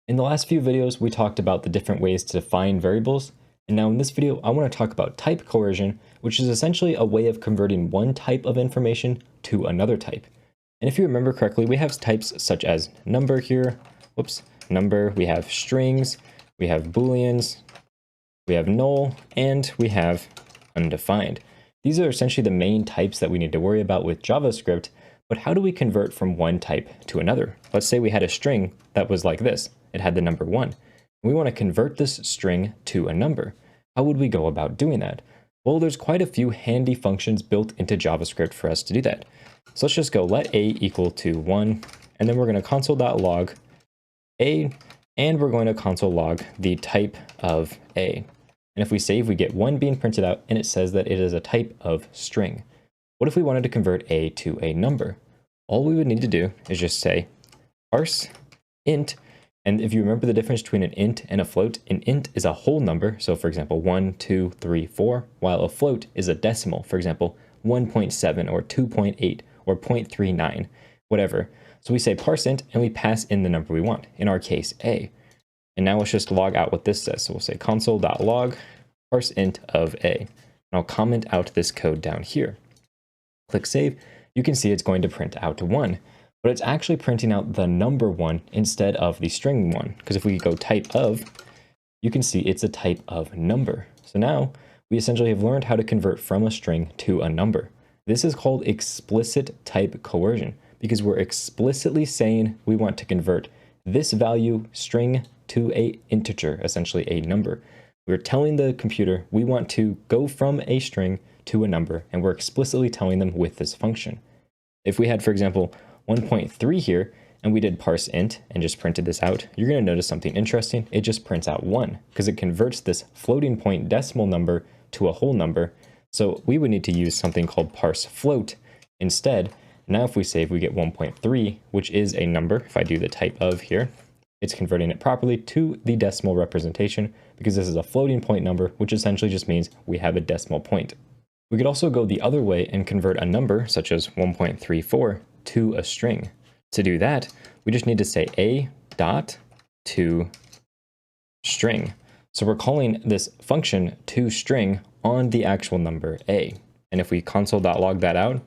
In the last few videos, we talked about the different ways to define variables, and now in this video, I want to talk about type coercion, which is essentially a way of converting one type of information to another type. And if you remember correctly, we have types such as number here, number, we have strings, we have booleans, we have null, and we have undefined. These are essentially the main types that we need to worry about with JavaScript, but how do we convert from one type to another? Let's say we had a string that was like this. It had the number 1. We want to convert this string to a number. How would we go about doing that? Well, there's quite a few handy functions built into JavaScript for us to do that. So let's just go let a equal to 1, and then we're going to console.log a, and we're going to console log the type of a. And if we save, we get 1 being printed out, and it says that it is a type of string. What if we wanted to convert a to a number? All we would need to do is just say parse int. And if you remember the difference between an int and a float, an int is a whole number. So for example, 1, 2, 3, 4, while a float is a decimal. For example, 1.7 or 2.8 or 0.39, whatever. So we say parse int and we pass in the number we want, in our case, a. And now let's just log out what this says. So we'll say console.log parse int of a. And I'll comment out this code down here. Click save. You can see it's going to print out 1. But it's actually printing out the number 1 instead of the string 1. Because if we go type of, you can see it's a type of number. So now we essentially have learned how to convert from a string to a number. This is called explicit type coercion because we're explicitly saying we want to convert this value string to a integer, essentially a number. We're telling the computer we want to go from a string to a number, and we're explicitly telling them with this function. If we had, for example, 1.3 here, and we did parse int and just printed this out, you're going to notice something interesting. It just prints out 1 because it converts this floating point decimal number to a whole number. So we would need to use something called parse float instead. Now if we save, we get 1.3, which is a number. If I do the type of here, it's converting it properly to the decimal representation because this is a floating point number, which essentially just means we have a decimal point. We could also go the other way and convert a number such as 1.34 to a string. To do that, we just need to say a dot to string. So we're calling this function to string on the actual number a. And if we console.log that out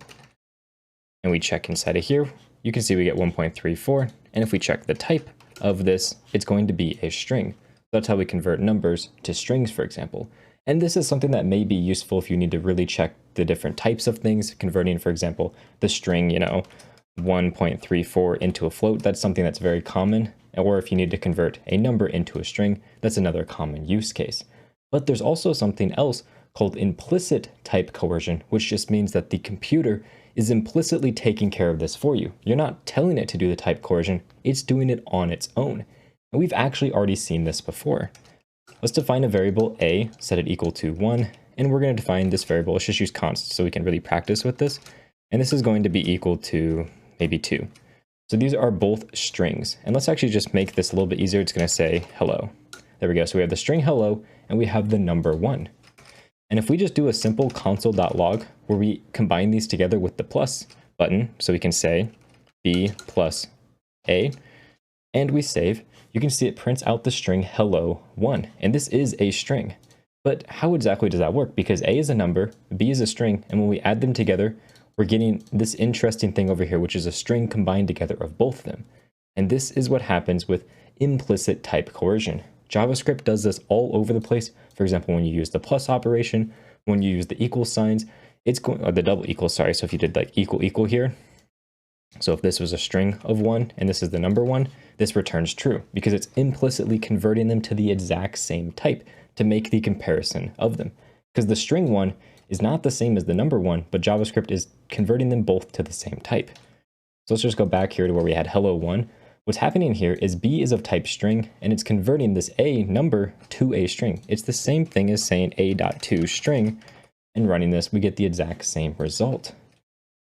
and we check inside of here, you can see we get 1.34. And if we check the type of this, it's going to be a string. That's how we convert numbers to strings, for example. And this is something that may be useful if you need to really check the different types of things, converting, for example, the string, 1.34 into a float. That's something that's very common. Or if you need to convert a number into a string, that's another common use case. But there's also something else called implicit type coercion, which just means that the computer is implicitly taking care of this for you. You're not telling it to do the type coercion, it's doing it on its own. And we've actually already seen this before. Let's define a variable a, set it equal to 1, and we're going to define this variable. Let's just use const so we can really practice with this. And this is going to be equal to maybe 2. So these are both strings. And let's actually just make this a little bit easier. It's going to say hello. There we go. So we have the string hello, and we have the number 1. And if we just do a simple console.log where we combine these together with the plus button, so we can say b plus a, and we save, you can see it prints out the string hello 1. And this is a string. But how exactly does that work? Because a is a number, b is a string, and when we add them together, we're getting this interesting thing over here, which is a string combined together of both of them. And this is what happens with implicit type coercion. JavaScript does this all over the place. For example, when you use the plus operation, when you use the equal signs, it's going, or the double equal, sorry. So if you did like equal here, so if this was a string of 1 and this is the number 1, this returns true because it's implicitly converting them to the exact same type to make the comparison of them. Because the string 1 is not the same as the number 1, but JavaScript is converting them both to the same type. So let's just go back here to where we had hello 1. What's happening here is b is of type string, and it's converting this a number to a string. It's the same thing as saying a.toString, and running this, we get the exact same result.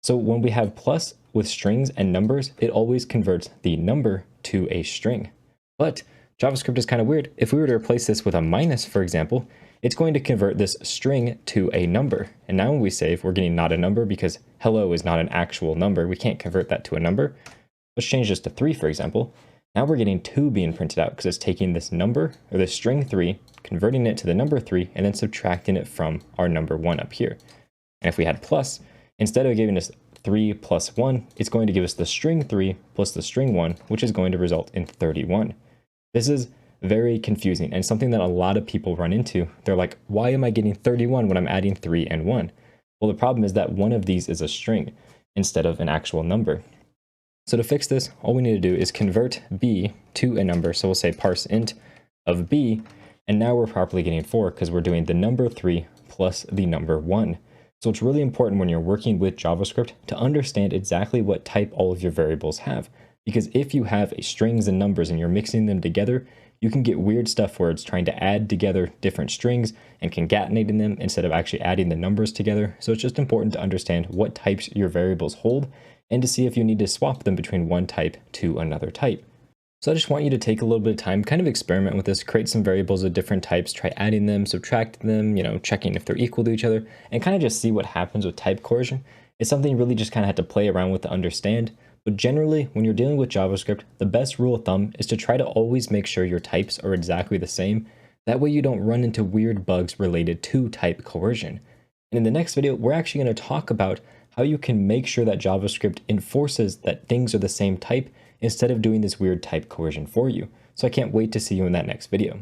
So when we have plus with strings and numbers, it always converts the number to a string. But JavaScript is kind of weird. If we were to replace this with a minus, for example, it's going to convert this string to a number. And now when we save, we're getting not a number because hello is not an actual number. We can't convert that to a number. Let's change this to 3, for example. Now we're getting 2 being printed out because it's taking this number, or this string 3, converting it to the number 3, and then subtracting it from our number 1 up here. And if we had plus, instead of giving us 3 plus 1, it's going to give us the string 3 plus the string 1, which is going to result in 31. This is very confusing and something that a lot of people run into. They're like, why am I getting 31 when I'm adding 3 and 1? Well, the problem is that one of these is a string instead of an actual number. So to fix this, all we need to do is convert b to a number. So we'll say parse int of b, and now we're properly getting 4 because we're doing the number 3 plus the number 1. So it's really important when you're working with JavaScript to understand exactly what type all of your variables have. Because if you have strings and numbers and you're mixing them together, you can get weird stuff where it's trying to add together different strings and concatenating them instead of actually adding the numbers together. So it's just important to understand what types your variables hold and to see if you need to swap them between one type to another type. So I just want you to take a little bit of time, kind of experiment with this, create some variables of different types, try adding them, subtracting them, checking if they're equal to each other, and kind of just see what happens with type coercion. It's something you really just kind of have to play around with to understand. But generally, when you're dealing with JavaScript, the best rule of thumb is to try to always make sure your types are exactly the same. That way you don't run into weird bugs related to type coercion. And in the next video, we're actually going to talk about how you can make sure that JavaScript enforces that things are the same type instead of doing this weird type coercion for you. So I can't wait to see you in that next video.